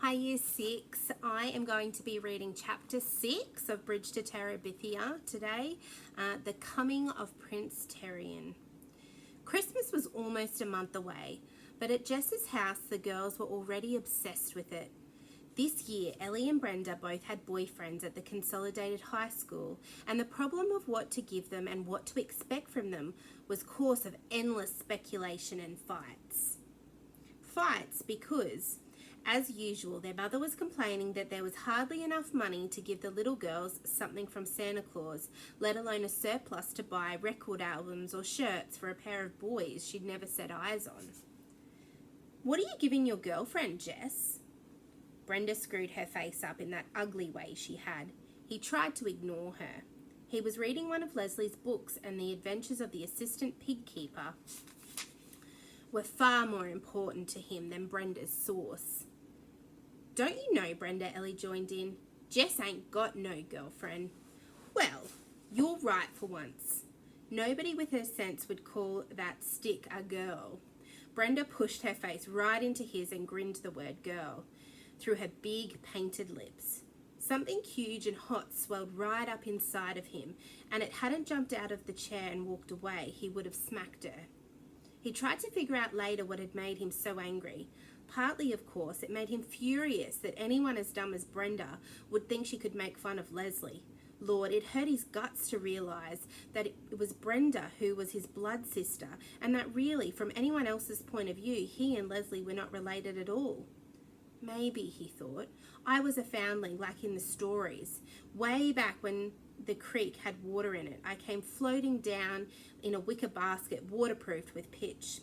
Hi Year 6, I am going to be reading Chapter 6 of Bridge to Terabithia today, The Coming of Prince Terrian. Christmas was almost a month away, but at Jess's house the girls were already obsessed with it. This year, Ellie and Brenda both had boyfriends at the consolidated high school, and the problem of what to give them and what to expect from them was cause of endless speculation and fights. Fights because, as usual, their mother was complaining that there was hardly enough money to give the little girls something from Santa Claus, let alone a surplus to buy record albums or shirts for a pair of boys she'd never set eyes on. "What are you giving your girlfriend, Jess?" Brenda screwed her face up in that ugly way she had. He tried to ignore her. He was reading one of Leslie's books, and the adventures of the assistant pig keeper were far more important to him than Brenda's sauce. "Don't you know, Brenda?" Ellie joined in. "Jess ain't got no girlfriend." "Well, you're right for once. Nobody with her sense would call that stick a girl." Brenda pushed her face right into his and grinned the word girl through her big painted lips. Something huge and hot swelled right up inside of him, and it hadn't jumped out of the chair and walked away, he would have smacked her. He tried to figure out later what had made him so angry. Partly, of course, it made him furious that anyone as dumb as Brenda would think she could make fun of Leslie. Lord, it hurt his guts to realise that it was Brenda who was his blood sister, and that really, from anyone else's point of view, he and Leslie were not related at all. Maybe, he thought, I was a foundling like in the stories. Way back when the creek had water in it, I came floating down in a wicker basket waterproofed with pitch.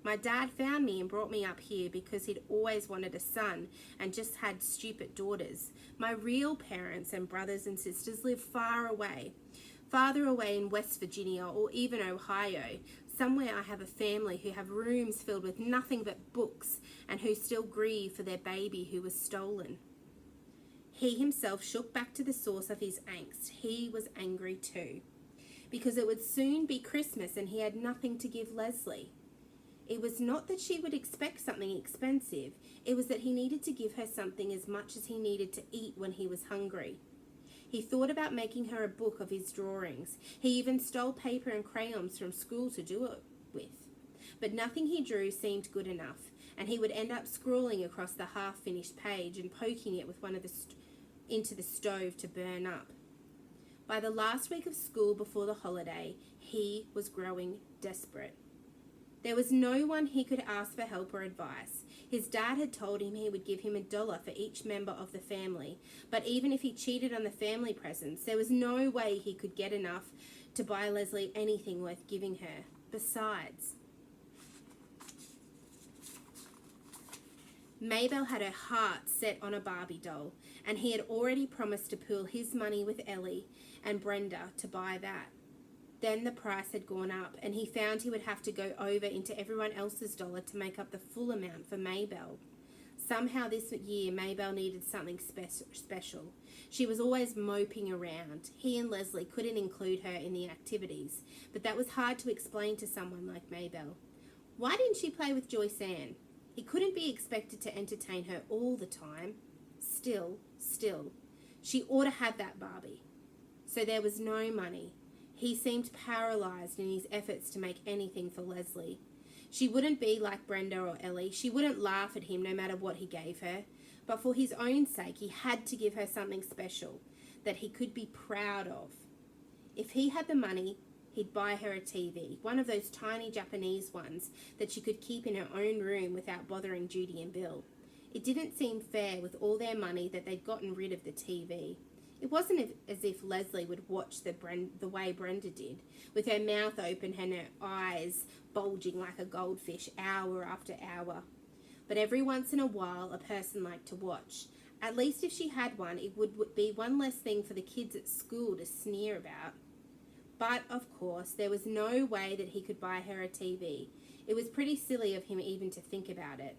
My dad found me and brought me up here because he'd always wanted a son and just had stupid daughters. My real parents and brothers and sisters live far away, farther away in West Virginia or even Ohio. Somewhere I have a family who have rooms filled with nothing but books and who still grieve for their baby who was stolen." He himself shook back to the source of his angst. He was angry too, because it would soon be Christmas and he had nothing to give Leslie. It was not that she would expect something expensive. It was that he needed to give her something as much as he needed to eat when he was hungry. He thought about making her a book of his drawings. He even stole paper and crayons from school to do it with. But nothing he drew seemed good enough, and he would end up scrawling across the half-finished page and poking it with one of into the stove to burn up. By the last week of school before the holiday, he was growing desperate. There was no one he could ask for help or advice. His dad had told him he would give him $1 for each member of the family, but even if he cheated on the family presents, there was no way he could get enough to buy Leslie anything worth giving her. Besides, Maybelle had her heart set on a Barbie doll, and he had already promised to pool his money with Ellie and Brenda to buy that. Then the price had gone up, and he found he would have to go over into everyone else's dollar to make up the full amount for Maybelle. Somehow this year, Maybelle needed something special. She was always moping around. He and Leslie couldn't include her in the activities, but that was hard to explain to someone like Maybelle. Why didn't she play with Joyce Ann? He couldn't be expected to entertain her all the time. Still, she ought to have that Barbie. So there was no money. He seemed paralyzed in his efforts to make anything for Leslie. She wouldn't be like Brenda or Ellie. She wouldn't laugh at him no matter what he gave her. But for his own sake, he had to give her something special that he could be proud of. If he had the money, he'd buy her a TV, one of those tiny Japanese ones that she could keep in her own room without bothering Judy and Bill. It didn't seem fair with all their money that they'd gotten rid of the TV. It wasn't as if Leslie would watch the way Brenda did, with her mouth open and her eyes bulging like a goldfish hour after hour. But every once in a while, a person liked to watch. At least if she had one, it would be one less thing for the kids at school to sneer about. But, of course, there was no way that he could buy her a TV. It was pretty silly of him even to think about it.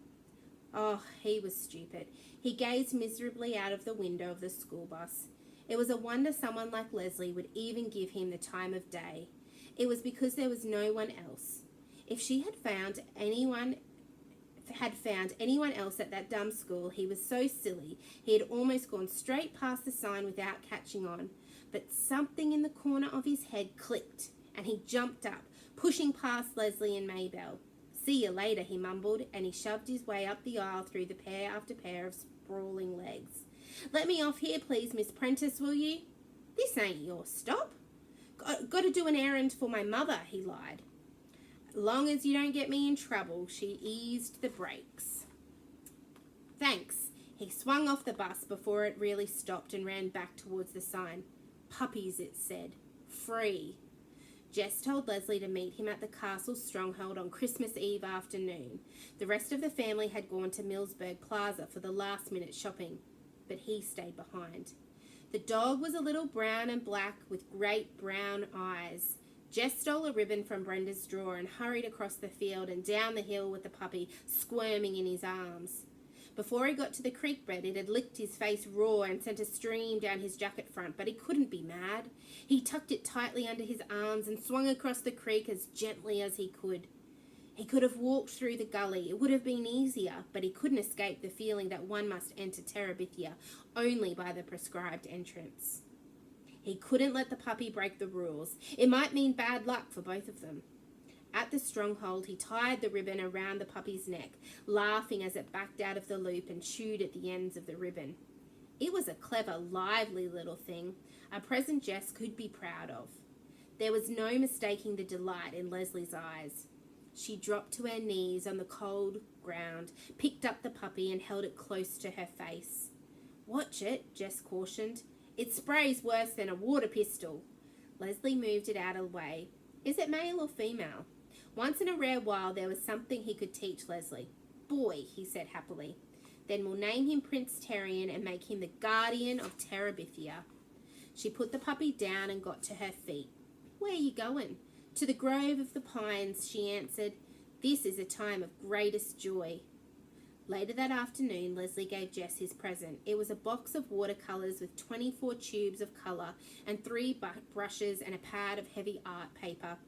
Oh, he was stupid. He gazed miserably out of the window of the school bus. It was a wonder someone like Leslie would even give him the time of day. It was because there was no one else. If she had found anyone had found anyone else at that dumb school, he was so silly he had almost gone straight past the sign without catching on. But something in the corner of his head clicked, and he jumped up, pushing past Leslie and Maybelle. "See you later," he mumbled, and he shoved his way up the aisle through the pair after pair of sprawling legs. "Let me off here, please, Miss Prentice, will you?" "This ain't your stop." Got to do an errand for my mother," he lied. "Long as you don't get me in trouble." She eased the brakes. "Thanks." He swung off the bus before it really stopped and ran back towards the sign. "Puppies," it said. "Free." Jess told Leslie to meet him at the castle stronghold on Christmas Eve afternoon. The rest of the family had gone to Millsburg Plaza for the last-minute shopping, but he stayed behind. The dog was a little brown and black with great brown eyes. Jess stole a ribbon from Brenda's drawer and hurried across the field and down the hill with the puppy squirming in his arms. Before he got to the creek bed, it had licked his face raw and sent a stream down his jacket front, but he couldn't be mad. He tucked it tightly under his arms and swung across the creek as gently as he could. He could have walked through the gully. It would have been easier, but he couldn't escape the feeling that one must enter Terabithia only by the prescribed entrance. He couldn't let the puppy break the rules. It might mean bad luck for both of them. At the stronghold, he tied the ribbon around the puppy's neck, laughing as it backed out of the loop and chewed at the ends of the ribbon. It was a clever, lively little thing, a present Jess could be proud of. There was no mistaking the delight in Leslie's eyes. She dropped to her knees on the cold ground, picked up the puppy and held it close to her face. "Watch it," Jess cautioned. "It sprays worse than a water pistol." Leslie moved it out of the way. "Is it male or female?" Once in a rare while there was something he could teach Leslie. "Boy," he said happily. "Then we'll name him Prince Terrian and make him the guardian of Terabithia." She put the puppy down and got to her feet. "Where are you going?" "To the grove of the pines," she answered. "This is a time of greatest joy." Later that afternoon, Leslie gave Jess his present. It was a box of watercolours with 24 tubes of colour and 3 brushes and a pad of heavy art paper.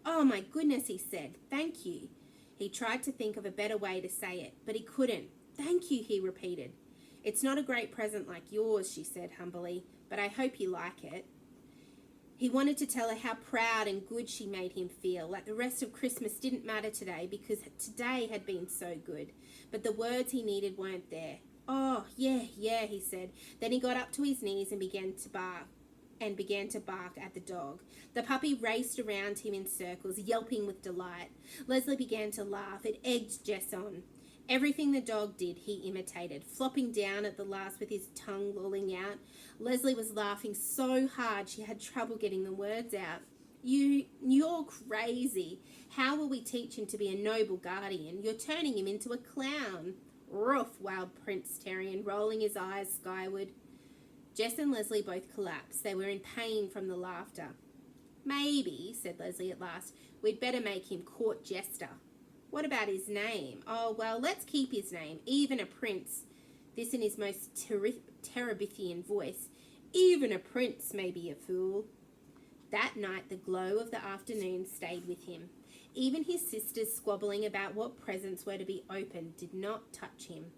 "Oh my goodness," he said. "Thank you." He tried to think of a better way to say it, but he couldn't. "Thank you," he repeated. "It's not a great present like yours," she said humbly, "but I hope you like it." He wanted to tell her how proud and good she made him feel, like the rest of Christmas didn't matter today because today had been so good. But the words he needed weren't there. "Oh, yeah," he said. Then he got up to his knees and began to bark at the dog. The puppy raced around him in circles, yelping with delight. Leslie began to laugh. It egged Jess on. Everything the dog did, he imitated, flopping down at the last with his tongue lolling out. Leslie was laughing so hard she had trouble getting the words out. You're crazy. How will we teach him to be a noble guardian? You're turning him into a clown." "Ruff," wailed Prince Terrian, rolling his eyes skyward. Jess and Leslie both collapsed. They were in pain from the laughter. "Maybe," said Leslie at last, "we'd better make him Court Jester." "What about his name?" "Oh, well, let's keep his name. Even a prince." This in his most Terabithian voice. "Even a prince may be a fool." That night the glow of the afternoon stayed with him. Even his sisters squabbling about what presents were to be opened did not touch him.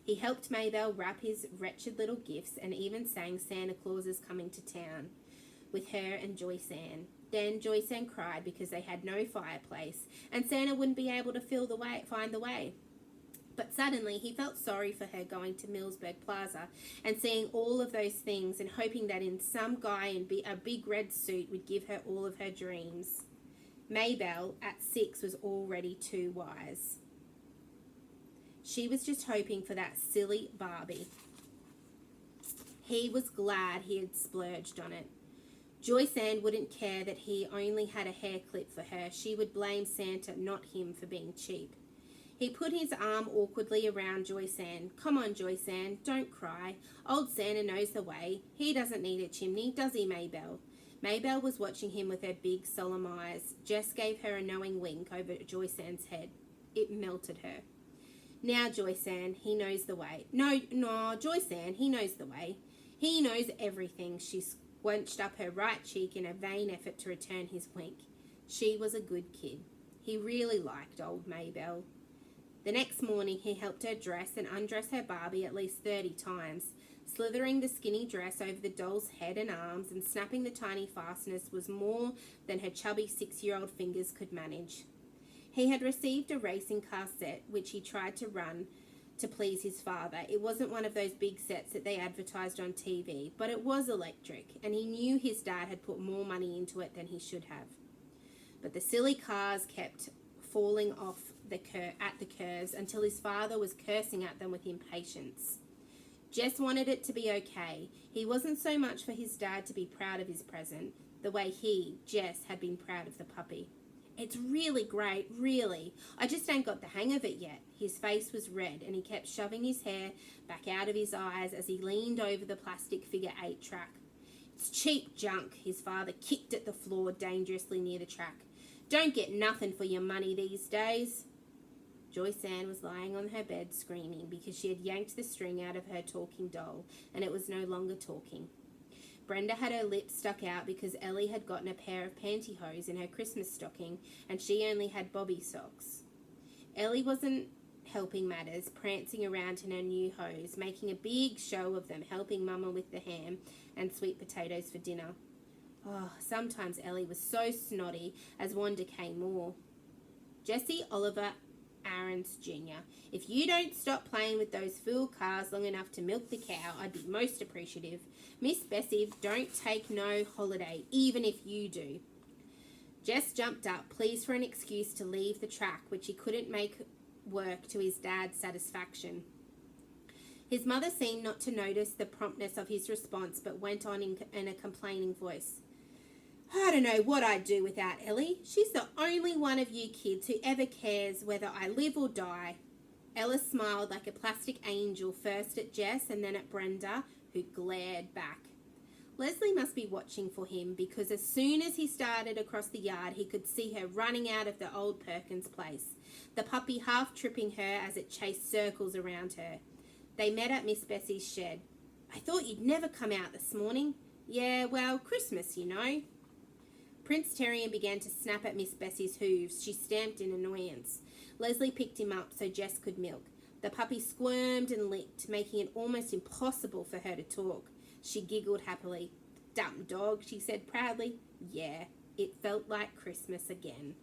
He helped Maybelle wrap his wretched little gifts and even sang Santa Claus is Coming to Town with her and Joyce Ann. Then Joyce Ann cried because they had no fireplace and Santa wouldn't be able to find the way. But suddenly he felt sorry for her going to Millsburg Plaza and seeing all of those things and hoping that in some guy in a big red suit would give her all of her dreams. Maybelle, at 6, was already too wise. She was just hoping for that silly Barbie. He was glad he had splurged on it. Joyce Ann wouldn't care that he only had a hair clip for her. She would blame Santa, not him, for being cheap. He put his arm awkwardly around Joyce Ann. "Come on, Joyce Ann, don't cry. Old Santa knows the way. He doesn't need a chimney, does he, Maybelle?" Maybelle was watching him with her big, solemn eyes. Jess gave her a knowing wink over Joyce Ann's head. It melted her. "Now, Joyce Ann, he knows the way." No, Joyce Ann, he knows the way. He knows everything." She squenched up her right cheek in a vain effort to return his wink. She was a good kid. He really liked old Maybelle. The next morning, he helped her dress and undress her Barbie at least 30 times. Slithering the skinny dress over the doll's head and arms and snapping the tiny fasteners was more than her chubby 6-year-old fingers could manage. He had received a racing car set, which he tried to run to please his father. It wasn't one of those big sets that they advertised on TV, but it was electric, and he knew his dad had put more money into it than he should have. But the silly cars kept falling off at the curves until his father was cursing at them with impatience. Jess wanted it to be okay. He wasn't so much for his dad to be proud of his present, the way he, Jess, had been proud of the puppy. It's really great, really. I just ain't got the hang of it yet. His face was red and he kept shoving his hair back out of his eyes as he leaned over the plastic figure 8 track. It's cheap junk. His father kicked at the floor dangerously near the track. Don't get nothing for your money these days. Joyce Ann was lying on her bed screaming because she had yanked the string out of her talking doll and it was no longer talking. Brenda had her lips stuck out because Ellie had gotten a pair of pantyhose in her Christmas stocking and she only had bobby socks. Ellie wasn't helping matters, prancing around in her new hose, making a big show of them, helping Mama with the ham and sweet potatoes for dinner. Oh, sometimes Ellie was so snotty as Wanda came more. Jesse Oliver Aarons Jr., if you don't stop playing with those fool cars long enough to milk the cow, I'd be most appreciative. Miss Bessie, don't take no holiday, even if you do. Jess jumped up, pleased for an excuse to leave the track, which he couldn't make work to his dad's satisfaction. His mother seemed not to notice the promptness of his response, but went on in a complaining voice. I don't know what I'd do without Ellie. She's the only one of you kids who ever cares whether I live or die. Ella smiled like a plastic angel, first at Jess and then at Brenda, who glared back. Leslie must be watching for him because as soon as he started across the yard, he could see her running out of the old Perkins place, the puppy half tripping her as it chased circles around her. They met at Miss Bessie's shed. I thought you'd never come out this morning. Yeah, well, Christmas, you know. Prince Terrian began to snap at Miss Bessie's hooves. She stamped in annoyance. Leslie picked him up so Jess could milk. The puppy squirmed and licked, making it almost impossible for her to talk. She giggled happily. Dumb dog, she said proudly. Yeah, it felt like Christmas again.